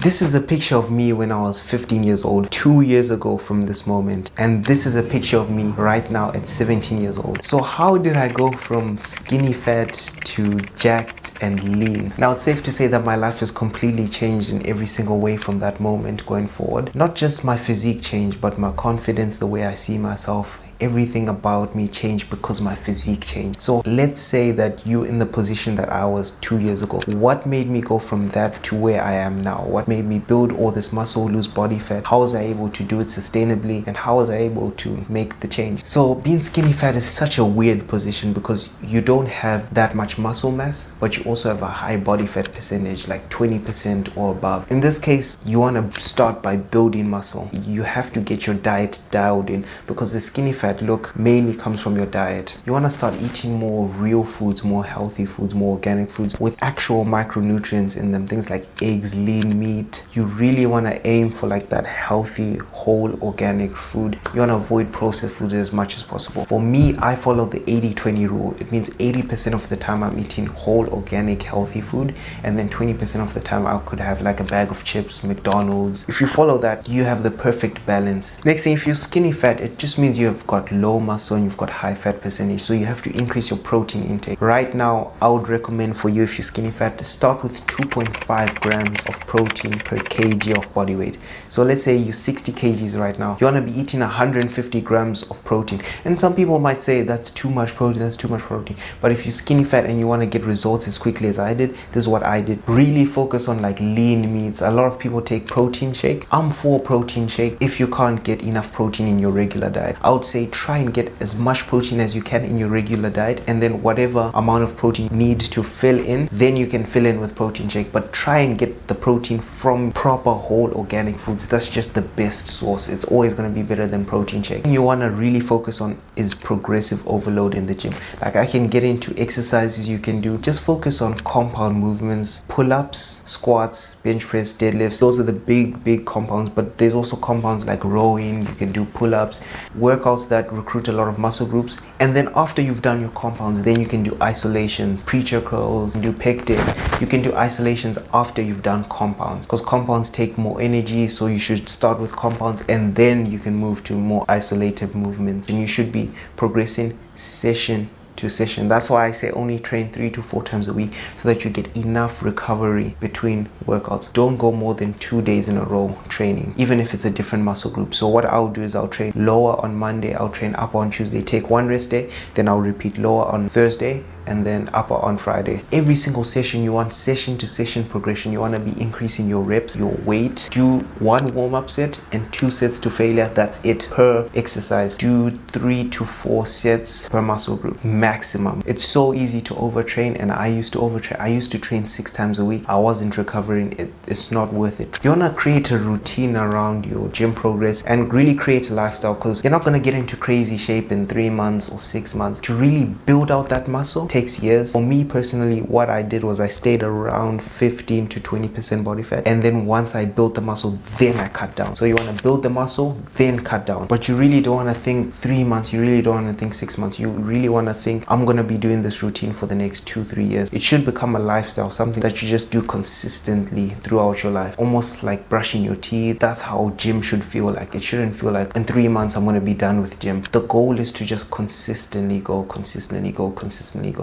This is a picture of me when I was 15 years old, 2 years ago from this moment. And this is a picture of me right now at 17 years old. So how did I go from skinny fat to jacked and lean? Now it's safe to say that my life has completely changed in every single way from that moment going forward. Not just my physique changed, but my confidence, the way I see myself, everything about me changed because my physique changed. So let's say that you're in the position that I was 2 years ago. What made me go from that to where I am now? What made me build all this muscle, lose body fat? How was I able to do it sustainably? And how was I able to make the change? So being skinny fat is such a weird position because you don't have that much muscle mass, but you also have a high body fat percentage, like 20% or above. In this case, you want to start by building muscle. You have to get your diet dialed in because the skinny fat look mainly comes from your diet. You want to start eating more real foods, more healthy foods, more organic foods with actual micronutrients in them, things like eggs, lean meat. You really want to aim for like that healthy, whole organic food. You want to avoid processed food as much as possible. For me, I follow the 80-20 rule. It means 80% of the time I'm eating whole, organic, healthy food, and then 20% of the time I could have like a bag of chips, McDonald's. If you follow that, you have the perfect balance. Next thing, if you're skinny fat, it just means you have got low muscle and you've got high fat percentage, so you have to increase your protein intake. Right now, I would recommend for you, if you're skinny fat, to start with 2.5 grams of protein per kg of body weight. So let's say you're 60 kgs right now, you want to be eating 150 grams of protein. And some people might say that's too much protein, that's too much protein. But if you're skinny fat and you want to get results as quickly as I did, this is what I did. Really focus on like lean meats. A lot of people take protein shake. I'm for protein shake if you can't get enough protein in your regular diet. I would say try and get as much protein as you can in your regular diet, and then whatever amount of protein you need to fill in, then you can fill in with protein shake. But try and get the protein from proper whole organic foods. That's just the best source. It's always going to be better than protein shake. What you want to really focus on is progressive overload in the gym. Like I can get into exercises you can do. Just focus on compound movements, pull-ups, squats, bench press, deadlifts. Those are the big compounds, but there's also compounds like rowing. You can do pull-ups, workouts that recruit a lot of muscle groups. And then after you've done your compounds, then you can do isolations, preacher curls, do pec deck. You can do isolations after you've done compounds, because compounds take more energy, so you should start with compounds and then you can move to more isolative movements. And you should be progressing session to session. That's why I say only train 3 to 4 times a week, so that you get enough recovery between workouts. Don't go more than 2 days in a row training, even if it's a different muscle group. So what I'll do is I'll train lower on Monday, I'll train upper on Tuesday, take one rest day, then I'll repeat lower on Thursday, and then upper on Friday. Every single session, you want session to session progression. You want to be increasing your reps, your weight. Do 1 warm-up set and 2 sets to failure. That's it per exercise. Do 3 to 4 sets per muscle group maximum. It's so easy to overtrain, and I used to overtrain. I used to train 6 times a week. I wasn't recovering. It's not worth it. You want to create a routine around your gym progress and really create a lifestyle, because you're not going to get into crazy shape in 3 months or 6 months. To really build out that muscle takes years. For me personally, what I did was I stayed around 15 to 20% body fat, and then once I built the muscle, then I cut down. So you want to build the muscle, then cut down. But you really don't want to think 3 months, you really don't want to think 6 months. You really want to think, I'm going to be doing this routine for the next 2-3 years. It should become a lifestyle, something that you just do consistently throughout your life, almost like brushing your teeth. That's how gym should feel like. It shouldn't feel like in 3 months I'm going to be done with gym. The goal is to just consistently go,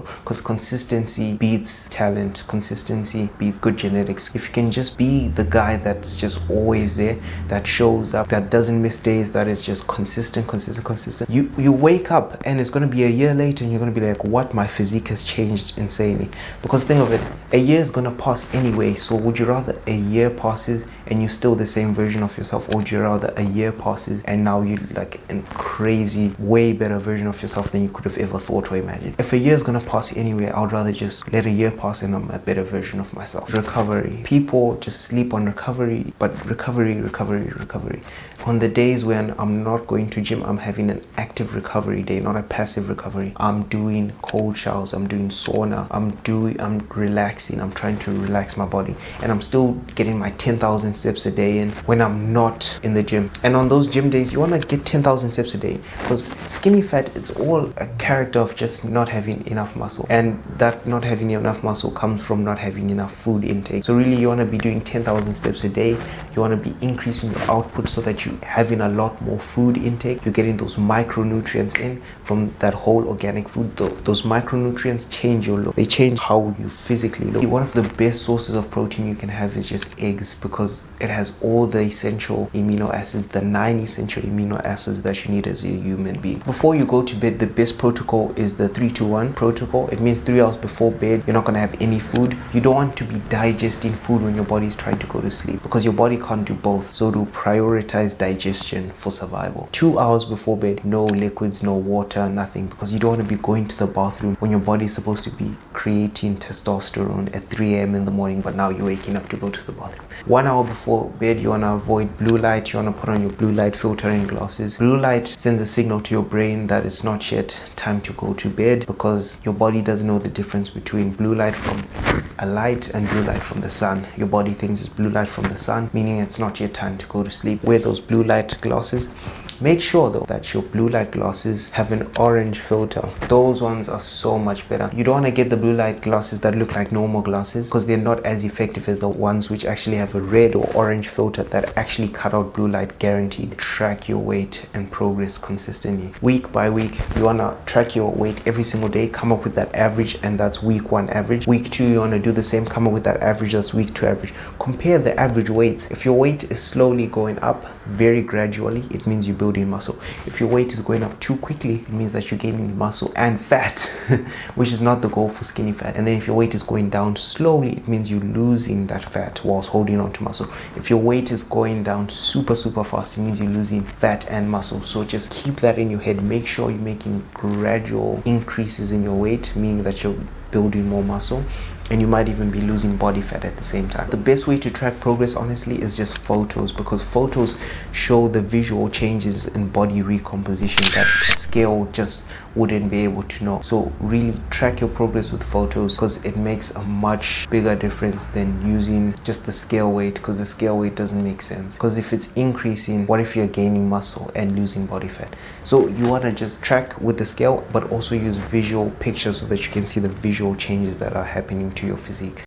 because consistency beats talent. Consistency beats good genetics. If you can just be the guy that's just always there, that shows up, that doesn't miss days, that is just consistent, you wake up and it's going to be a year later and you're going to be like, what? My physique has changed insanely. Because think of it, a year is going to pass anyway. So would you rather a year passes and you're still the same version of yourself, or would you rather a year passes and now you're like a crazy, way better version of yourself than you could have ever thought or imagined? If a year is going to pass anyway, I would rather just let a year pass and I'm a better version of myself. Recovery. People just sleep on recovery, but recovery. On the days when I'm not going to gym, I'm having an active recovery day, not a passive recovery. I'm doing cold showers, I'm doing sauna, I'm relaxing, I'm trying to relax my body, and I'm still getting my 10,000 steps a day in when I'm not in the gym. And on those gym days, you want to get 10,000 steps a day, because skinny fat, it's all a character of just not having enough enough muscle, and that not having enough muscle comes from not having enough food intake. So really you want to be doing 10,000 steps a day. You want to be increasing your output so that you're having a lot more food intake. You're getting those micronutrients in from that whole organic food. Those micronutrients change your look. They change how you physically look. One of the best sources of protein you can have is just eggs, because it has all the essential amino acids, the 9 essential amino acids that you need as a human being. Before you go to bed, the best protocol is the 3-2-1 protocol. It means 3 hours before bed, you're not going to have any food. You don't want to be digesting food when your body is trying to go to sleep, because your body can't do both. So to prioritize digestion for survival. 2 hours before bed, no liquids, no water, nothing, because you don't want to be going to the bathroom when your body is supposed to be creating testosterone at 3 a.m. in the morning, but now you're waking up to go to the bathroom. 1 hour before bed, you want to avoid blue light. You want to put on your blue light filtering glasses. Blue light sends a signal to your brain that it's not yet time to go to bed, because your body doesn't know the difference between blue light from a light and blue light from the sun. Your body thinks it's blue light from the sun, meaning it's not yet time to go to sleep. Wear those blue light glasses. Make sure though that your blue light glasses have an orange filter. Those ones are so much better. You don't want to get the blue light glasses that look like normal glasses, because they're not as effective as the ones which actually have a red or orange filter that actually cut out blue light, guaranteed. Track your weight and progress consistently. Week by week, you want to track your weight every single day, come up with that average, and that's week 1 average. Week 2, you want to do the same, come up with that average, that's week 2 average. Compare the average weights. If your weight is slowly going up very gradually, it means you're building muscle. If your weight is going up too quickly, it means that you're gaining muscle and fat, which is not the goal for skinny fat. And then if your weight is going down slowly, it means you're losing that fat whilst holding on to muscle. If your weight is going down super fast, it means you're losing fat and muscle. So just keep that in your head. Make sure you're making gradual increases in your weight, meaning that you're building more muscle, and you might even be losing body fat at the same time. The best way to track progress, honestly, is just photos, because photos show the visual changes in body recomposition that a scale just wouldn't be able to know. So really track your progress with photos, because it makes a much bigger difference than using just the scale weight, because the scale weight doesn't make sense. Because if it's increasing, what if you're gaining muscle and losing body fat? So you want to just track with the scale, but also use visual pictures so that you can see the visual changes that are happening to your physique.